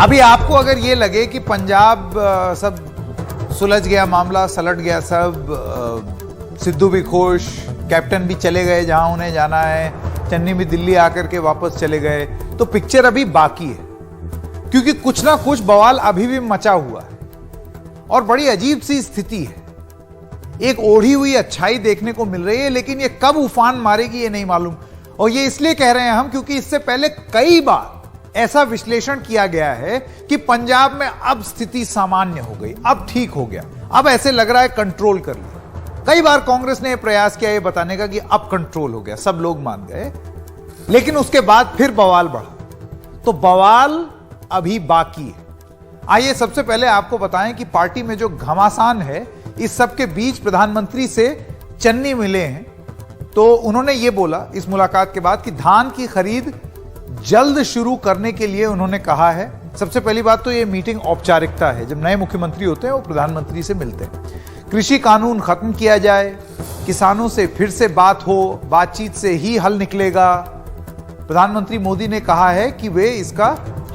अभी आपको अगर ये लगे कि पंजाब सब सुलझ गया, मामला सलट गया सब, सिद्धू भी खुश, कैप्टन भी चले गए जहां उन्हें जाना है, चन्नी भी दिल्ली आकर के वापस चले गए, तो पिक्चर अभी बाकी है, क्योंकि कुछ ना कुछ बवाल अभी भी मचा हुआ है और बड़ी अजीब सी स्थिति है। एक ओढ़ी हुई अच्छाई देखने को मिल रही है, लेकिन ये कब उफान मारेगी ये नहीं मालूम। और ये इसलिए कह रहे हैं हम क्योंकि इससे पहले कई बार ऐसा विश्लेषण किया गया है कि पंजाब में अब स्थिति सामान्य हो गई, अब ठीक हो गया, अब ऐसे लग रहा है कंट्रोल कर लिया। कई बार कांग्रेस ने प्रयास किया ये बताने का कि अब कंट्रोल हो गया, सब लोग मान गए, लेकिन उसके बाद फिर बवाल बढ़ा। तो बवाल अभी बाकी है। आइए सबसे पहले आपको बताएं कि पार्टी में जो घमासान है, इस सब के बीच प्रधानमंत्री से चन्नी मिले हैं, तो उन्होंने ये बोला इस मुलाकात के बाद कि धान की खरीद जल्द शुरू करने के लिए उन्होंने कहा है। सबसे पहली बात तो ये मीटिंग औपचारिकता है, जब नए मुख्यमंत्री होते हैं वो प्रधानमंत्री से मिलते हैं। कृषि कानून खत्म किया जाए, किसानों से फिर से बात हो, बातचीत से ही हल निकलेगा। प्रधानमंत्री मोदी ने कहा है कि वे इसका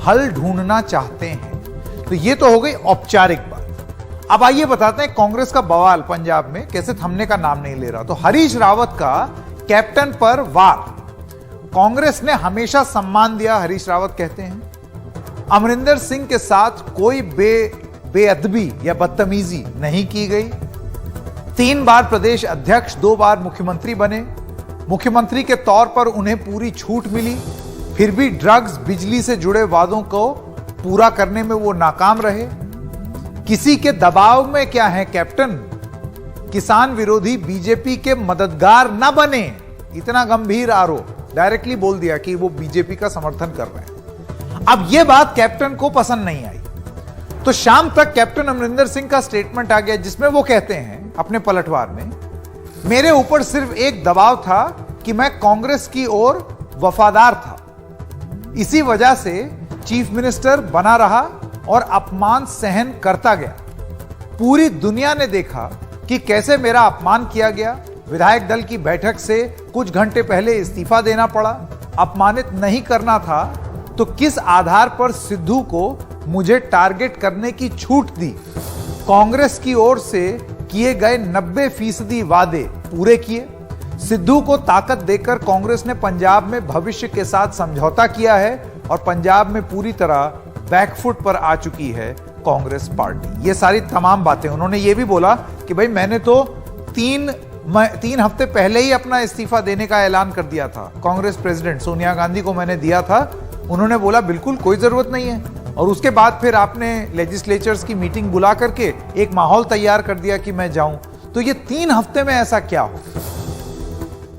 हल ढूंढना चाहते हैं। तो ये तो हो गई औपचारिक बात। अब आइए बताते हैं कांग्रेस का बवाल पंजाब में कैसे थमने का नाम नहीं ले रहा। तो हरीश रावत का कैप्टन पर वार, कांग्रेस ने हमेशा सम्मान दिया, हरीश रावत कहते हैं। अमरिंदर सिंह के साथ कोई बेअदबी या बदतमीजी नहीं की गई। 3 बार प्रदेश अध्यक्ष, 2 बार मुख्यमंत्री बने। मुख्यमंत्री के तौर पर उन्हें पूरी छूट मिली, फिर भी ड्रग्स, बिजली से जुड़े वादों को पूरा करने में वो नाकाम रहे। किसी के दबाव में क्या है कैप्टन, किसान विरोधी बीजेपी के मददगार न बने, इतना गंभीर आरोप, डायरेक्टली बोल दिया कि वो बीजेपी का समर्थन कर रहे हैं। अब यह बात कैप्टन को पसंद नहीं आई, तो शाम तक कैप्टन अमरिंदर सिंह का स्टेटमेंट आ गया, जिसमें वो कहते हैं अपने पलटवार में, मेरे ऊपर सिर्फ एक दबाव था कि मैं कांग्रेस की ओर वफादार था, इसी वजह से चीफ मिनिस्टर बना रहा और अपमान सहन करता गया। पूरी दुनिया ने देखा कि कैसे मेरा अपमान किया गया। विधायक दल की बैठक से कुछ घंटे पहले इस्तीफा देना पड़ा। अपमानित नहीं करना था तो किस आधार पर सिद्धू को मुझे टारगेट करने की छूट दी? कांग्रेस की ओर से किए गए 90% वादे पूरे किए। सिद्धू को ताकत देकर कांग्रेस ने पंजाब में भविष्य के साथ समझौता किया है और पंजाब में पूरी तरह बैकफुट पर आ चुकी है कांग्रेस पार्टी। ये सारी तमाम बातें उन्होंने ये भी बोला कि भाई मैंने तो 3 हफ्ते पहले ही अपना इस्तीफा देने का ऐलान कर दिया था। कांग्रेस प्रेसिडेंट सोनिया गांधी को मैंने दिया था, उन्होंने बोला बिल्कुल कोई जरूरत नहीं है, और उसके बाद फिर आपने लेजिस्लेचर्स की मीटिंग बुला करके एक माहौल तैयार कर दिया कि मैं जाऊं। तो ये 3 हफ्ते में ऐसा क्या हो,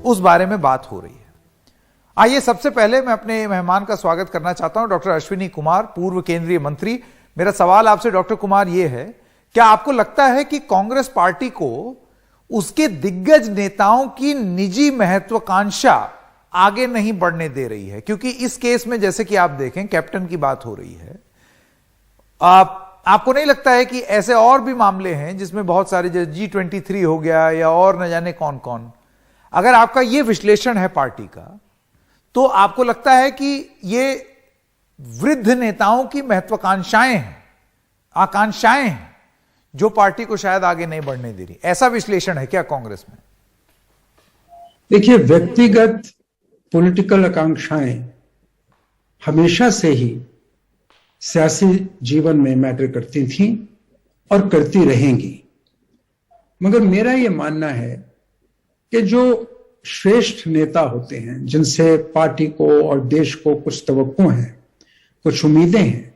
उस बारे में बात हो रही है। आइए सबसे पहले मैं अपने मेहमान का स्वागत करना चाहता हूं, डॉक्टर अश्विनी कुमार, पूर्व केंद्रीय मंत्री। मेरा सवाल आपसे डॉक्टर कुमार ये है, क्या आपको लगता है कि कांग्रेस पार्टी को उसके दिग्गज नेताओं की निजी महत्वाकांक्षा आगे नहीं बढ़ने दे रही है? क्योंकि इस केस में जैसे कि आप देखें कैप्टन की बात हो रही है, आपको नहीं लगता है कि ऐसे और भी मामले हैं जिसमें बहुत सारे, जैसे G23 हो गया या और न जाने कौन कौन, अगर आपका यह विश्लेषण है पार्टी का, तो आपको लगता है कि ये वृद्ध नेताओं की महत्वाकांक्षाएं हैं, आकांक्षाएं हैं, जो पार्टी को शायद आगे नहीं बढ़ने दे रही? ऐसा विश्लेषण है क्या कांग्रेस में? देखिए, व्यक्तिगत पॉलिटिकल आकांक्षाएं हमेशा से ही सियासी जीवन में मैटर करती थीं और करती रहेंगी। मगर मेरा यह मानना है कि जो श्रेष्ठ नेता होते हैं, जिनसे पार्टी को और देश को कुछ तवक्को हैं, कुछ उम्मीदें हैं,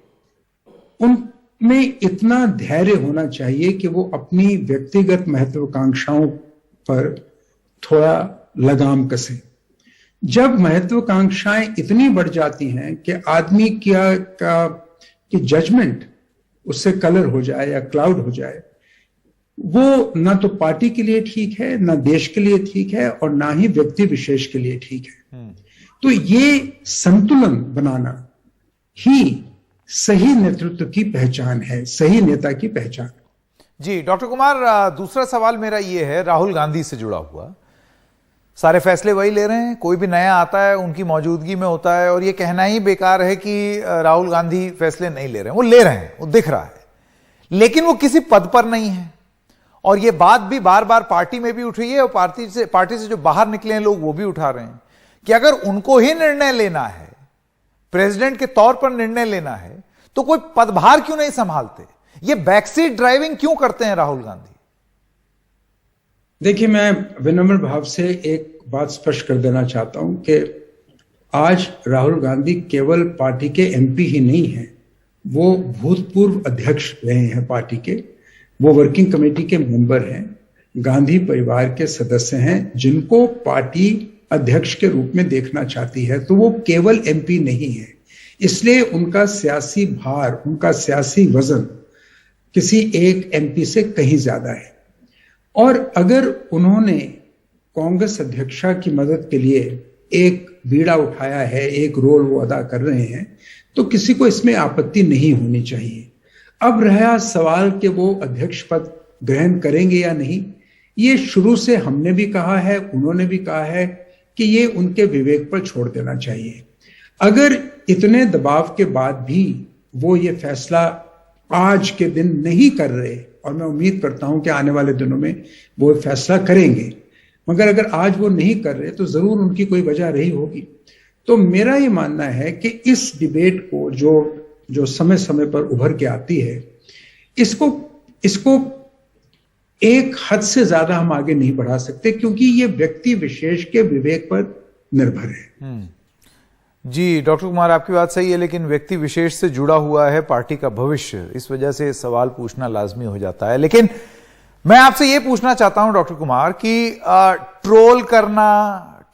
उनमें इतना धैर्य होना चाहिए कि वो अपनी व्यक्तिगत महत्वाकांक्षाओं पर थोड़ा लगाम कसें। जब महत्वाकांक्षाएं इतनी बढ़ जाती हैं कि आदमी की जजमेंट उससे कलर हो जाए या क्लाउड हो जाए, वो ना तो पार्टी के लिए ठीक है, ना देश के लिए ठीक है, और ना ही व्यक्ति विशेष के लिए ठीक है। तो ये संतुलन बनाना ही सही नेतृत्व की पहचान है, सही नेता की पहचान। जी डॉक्टर कुमार, दूसरा सवाल मेरा ये है, राहुल गांधी से जुड़ा हुआ। सारे फैसले वही ले रहे हैं, कोई भी नया आता है उनकी मौजूदगी में होता है, और ये कहना ही बेकार है कि राहुल गांधी फैसले नहीं ले रहे हैं। वो ले रहे हैं, वो दिख रहा है, लेकिन वो किसी पद पर नहीं है। और ये बात भी बार बार पार्टी में भी उठ रही है, और पार्टी से जो बाहर निकले हैं लोग वो भी उठा रहे हैं कि अगर उनको ही निर्णय लेना है, प्रेसिडेंट के तौर पर निर्णय लेना है, तो कोई पदभार क्यों नहीं संभालते? ये बैकसीट ड्राइविंग क्यों करते हैं राहुल गांधी? देखिए, मैं विनम्र भाव से एक बात स्पष्ट कर देना चाहता हूं कि आज राहुल गांधी केवल पार्टी के एमपी ही नहीं हैं, वो भूतपूर्व अध्यक्ष रहे हैं पार्टी के, वो वर्किंग कमेटी के मेंबर हैं, गांधी परिवार के सदस्य हैं, जिनको पार्टी अध्यक्ष के रूप में देखना चाहती है। तो वो केवल एमपी नहीं है, इसलिए उनका सियासी भार, उनका सियासी वजन किसी एक एमपी से कहीं ज्यादा है। और अगर उन्होंने कांग्रेस अध्यक्षा की मदद के लिए एक बीड़ा उठाया है, एक रोल वो अदा कर रहे हैं, तो किसी को इसमें आपत्ति नहीं होनी चाहिए। अब रहा सवाल कि वो अध्यक्ष पद ग्रहण करेंगे या नहीं, ये शुरू से हमने भी कहा है, उन्होंने भी कहा है कि ये उनके विवेक पर छोड़ देना चाहिए। अगर इतने दबाव के बाद भी वो ये फैसला आज के दिन नहीं कर रहे, और मैं उम्मीद करता हूं कि आने वाले दिनों में वो फैसला करेंगे, मगर अगर आज वो नहीं कर रहे तो जरूर उनकी कोई वजह रही होगी। तो मेरा ये मानना है कि इस डिबेट को जो समय समय पर उभर के आती है, इसको एक हद से ज्यादा हम आगे नहीं बढ़ा सकते, क्योंकि ये व्यक्ति विशेष के विवेक पर निर्भर है। जी डॉक्टर कुमार, आपकी बात सही है, लेकिन व्यक्ति विशेष से जुड़ा हुआ है पार्टी का भविष्य, इस वजह से सवाल पूछना लाजमी हो जाता है। लेकिन मैं आपसे यह पूछना चाहता हूं डॉक्टर कुमार कि ट्रोल करना,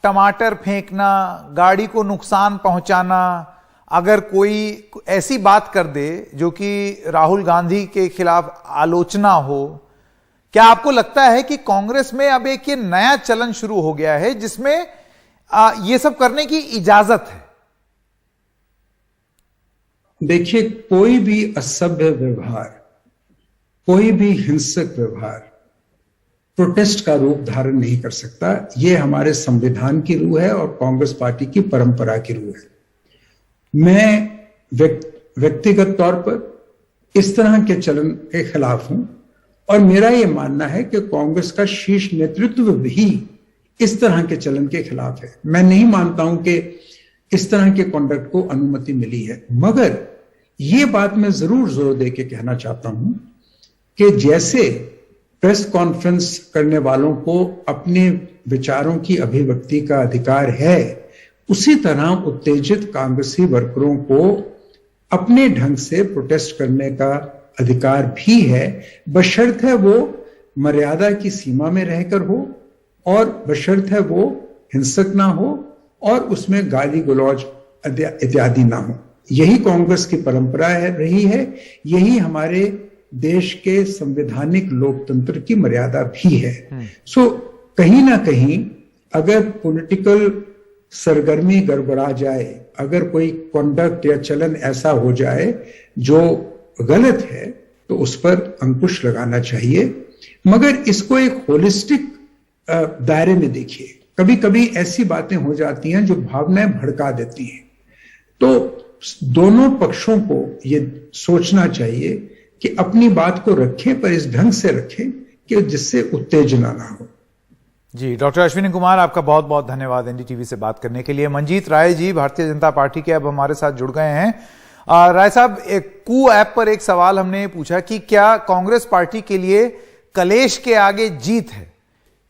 टमाटर फेंकना, गाड़ी को नुकसान पहुंचाना, अगर कोई ऐसी बात कर दे जो कि राहुल गांधी के खिलाफ आलोचना हो, क्या आपको लगता है कि कांग्रेस में अब एक ये नया चलन शुरू हो गया है जिसमें ये सब करने की इजाजत है? देखिए, कोई भी असभ्य व्यवहार, कोई भी हिंसक व्यवहार प्रोटेस्ट का रूप धारण नहीं कर सकता। यह हमारे संविधान की रूह है और कांग्रेस पार्टी की परंपरा की रूह है। मैं व्यक्तिगत तौर पर इस तरह के चलन के खिलाफ हूं, और मेरा यह मानना है कि कांग्रेस का शीर्ष नेतृत्व भी इस तरह के चलन के खिलाफ है। मैं नहीं मानता हूं कि इस तरह के कॉन्डक्ट को अनुमति मिली है, मगर यह बात मैं जरूर जोर दे के कहना चाहता हूं कि जैसे प्रेस कॉन्फ्रेंस करने वालों को अपने विचारों की अभिव्यक्ति का अधिकार है, उसी तरह उत्तेजित कांग्रेसी वर्करों को अपने ढंग से प्रोटेस्ट करने का अधिकार भी है, बशर्ते वो मर्यादा की सीमा में रहकर हो, और बशर्ते वो हिंसक ना हो और उसमें गाली गलौज इत्यादि ना हो। यही कांग्रेस की परंपरा रही है, यही हमारे देश के संवैधानिक लोकतंत्र की मर्यादा भी है। सो कहीं ना कहीं अगर पॉलिटिकल सरगर्मी गड़बड़ा जाए, अगर कोई कॉन्डक्ट या चलन ऐसा हो जाए जो गलत है, तो उस पर अंकुश लगाना चाहिए, मगर इसको एक होलिस्टिक दायरे में देखिए। कभी कभी ऐसी बातें हो जाती हैं जो भावनाएं भड़का देती हैं, तो दोनों पक्षों को ये सोचना चाहिए कि अपनी बात को रखें, पर इस ढंग से रखें कि जिससे उत्तेजना ना हो। जी डॉक्टर अश्विनी कुमार, आपका बहुत बहुत धन्यवाद एनडीटीवी से बात करने के लिए। मंजीत राय जी भारतीय जनता पार्टी के अब हमारे साथ जुड़ गए हैं। राय साहब, एक कू ऐप पर एक सवाल हमने पूछा कि क्या कांग्रेस पार्टी के लिए कलेश के आगे जीत है,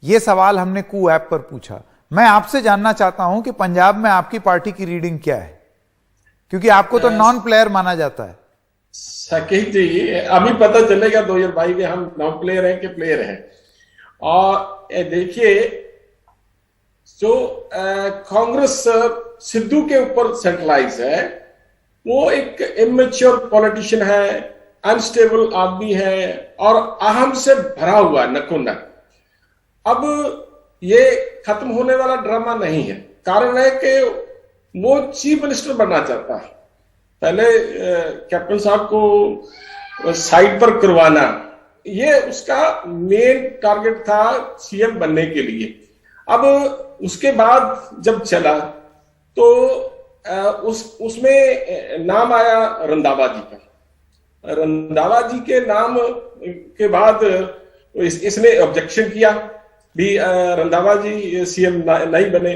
यह सवाल हमने कू ऐप पर पूछा। मैं आपसे जानना चाहता हूं कि पंजाब में आपकी पार्टी की रीडिंग क्या है, क्योंकि आपको तो नॉन प्लेयर माना जाता है। साकेत जी, अभी पता चलेगा 2022 के हम नॉन प्लेयर हैं कि प्लेयर हैं। और देखिए, जो कांग्रेस सिद्धू के ऊपर सेंट्रलाइज है, वो एक इमेच्योर पॉलिटिशियन है, अनस्टेबल आदमी है और अहम से भरा हुआ नकुनक। अब ये खत्म होने वाला ड्रामा नहीं है। कारण है कि वो चीफ मिनिस्टर बनना चाहता है। पहले कैप्टन साहब को साइड पर करवाना, ये उसका मेन टारगेट था सीएम बनने के लिए। अब उसके बाद जब चला तो उसमें नाम आया रंधावा जी का। रंधावा जी के नाम के बाद इसने ऑब्जेक्शन किया भी, रंधावा जी सीएम नहीं बने,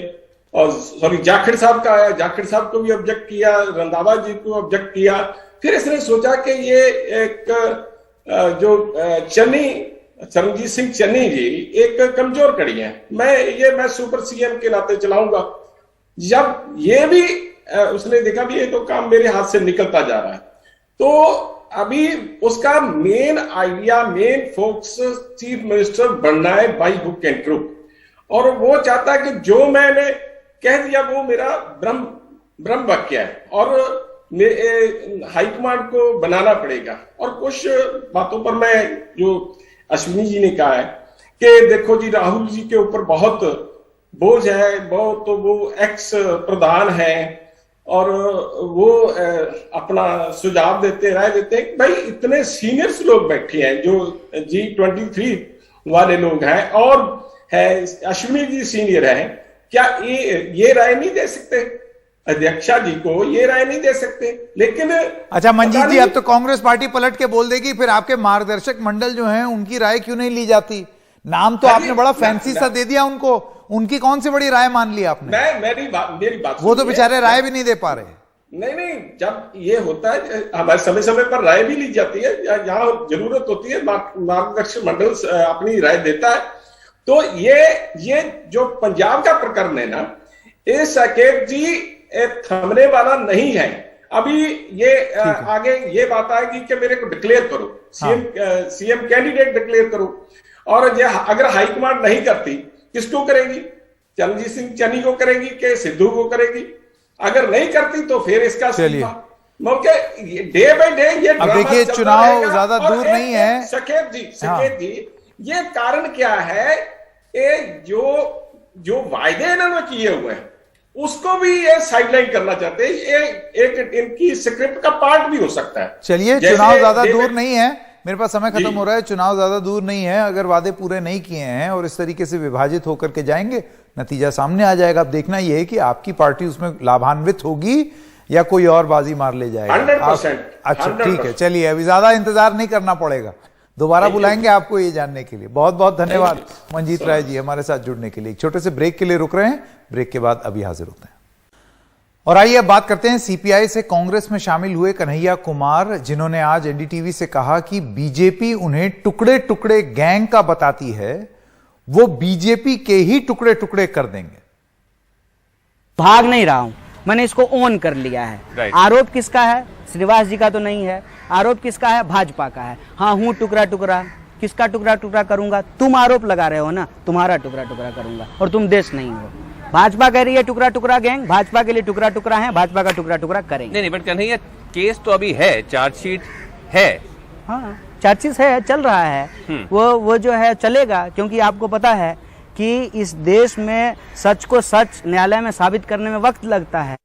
और सॉरी जाखड़ साहब का आया, जाखड़ साहब को भी ऑब्जेक्ट किया, रंधावा जी को ऑब्जेक्ट किया। फिर इसने सोचा कि ये एक जो चरणजीत सिंह चन्नी जी एक कमजोर कड़ी है, मैं सुपर सीएम के नाते चलाऊंगा। जब ये भी उसने देखा भी ये तो काम मेरे हाथ से निकलता जा रहा है, तो अभी उसका main idea, main focus chief minister बनना है बाई हुक एंड क्रुक, और वो चाहता है कि जो मैंने कह दिया वो मेरा ब्रह्म वाक्य है, और हाईकमांड को बनाना पड़ेगा। और कुछ बातों पर मैं, जो अश्विनी जी ने कहा है कि देखो जी राहुल जी के ऊपर बहुत बोझ है, बहुत, तो वो एक्स प्रधान है और वो अपना सुझाव देते, राय देते हैं। भाई इतने सीनियर्स लोग बैठे हैं जो G23 वाले लोग हैं, और है अश्विनी जी सीनियर है, क्या ये राय नहीं दे सकते? अध्यक्षा जी को ये राय नहीं दे सकते? लेकिन अच्छा मंजीत जी, अब तो कांग्रेस पार्टी पलट के बोल देगी, फिर आपके मार्गदर्शक मंडल जो हैं उनकी राय क्यों नहीं ली जाती? नाम तो आपने बड़ा फैंसी सा दे दिया उनको, उनकी कौन सी बड़ी राय मान ली आपने? मेरी बात वो तो बेचारे राय भी नहीं दे पा रहे। नहीं, जब ये होता है हमारे समय समय पर राय भी ली जाती है, जहां जरूरत होती है मार्गदर्शक मंडल अपनी राय देता है। तो ये जो पंजाब का प्रकरण है ना, ये साकेत जी थमने वाला नहीं है। अभी ये आगे ये बात आएगी कि मेरे को डिक्लेयर करो, सीएम कैंडिडेट डिक्लेयर करो, और अगर हाईकमांड नहीं करती किसको करेगी? चरणजीत सिंह चन्नी को करेगी कि सिद्धू को करेगी? अगर नहीं करती तो फिर इसका डे बाय डे ये अब देखिए चुनाव ज्यादा दूर नहीं है। सकेत जी ये कारण क्या है? ये जो वायदे इन्होंने किए हुए हैं उसको भी ये साइडलाइन करना चाहते हैं। ये एक इनकी स्क्रिप्ट का पार्ट भी हो सकता है। चलिए, चुनाव ज्यादा दूर नहीं है, मेरे पास समय खत्म हो रहा है। चुनाव ज्यादा दूर नहीं है, अगर वादे पूरे नहीं किए हैं और इस तरीके से विभाजित होकर के जाएंगे, नतीजा सामने आ जाएगा। अब देखना यह है कि आपकी पार्टी उसमें लाभान्वित होगी या कोई और बाजी मार ले जाएगा। 100%। अच्छा ठीक है, चलिए अभी ज्यादा इंतजार नहीं करना पड़ेगा, दोबारा बुलाएंगे आपको ये जानने के लिए। बहुत बहुत धन्यवाद मंजीत राय जी हमारे साथ जुड़ने के लिए। एक छोटे से ब्रेक के लिए रुक रहे हैं, ब्रेक के बाद अभी हाजिर होते हैं। और आइए अब बात करते हैं सीपीआई से कांग्रेस में शामिल हुए कन्हैया कुमार, जिन्होंने आज एनडीटीवी से कहा कि बीजेपी उन्हें टुकड़े टुकड़े गैंग का बताती है, वो बीजेपी के ही टुकड़े टुकड़े कर देंगे। भाग नहीं रहा हूं, मैंने इसको ओन कर लिया है। आरोप किसका है? श्रीनिवास जी का तो नहीं है। आरोप किसका है? भाजपा का है। हाँ हूं टुकड़ा टुकड़ा। किसका टुकड़ा टुकड़ा करूंगा? तुम आरोप लगा रहे हो ना, तुम्हारा टुकड़ा टुकड़ा करूंगा, और तुम देश नहीं हो। भाजपा कह रही है टुकड़ा टुकड़ा गैंग, भाजपा के लिए टुकड़ा टुकड़ा है, भाजपा का टुकड़ा टुकड़ा करेंगे। नहीं बट कन्हैया केस तो अभी है, चार्जशीट है। हाँ चार्जशीट है, चल रहा है। वो जो है चलेगा, क्योंकि आपको पता है कि इस देश में सच को सच न्यायालय में साबित करने में वक्त लगता है।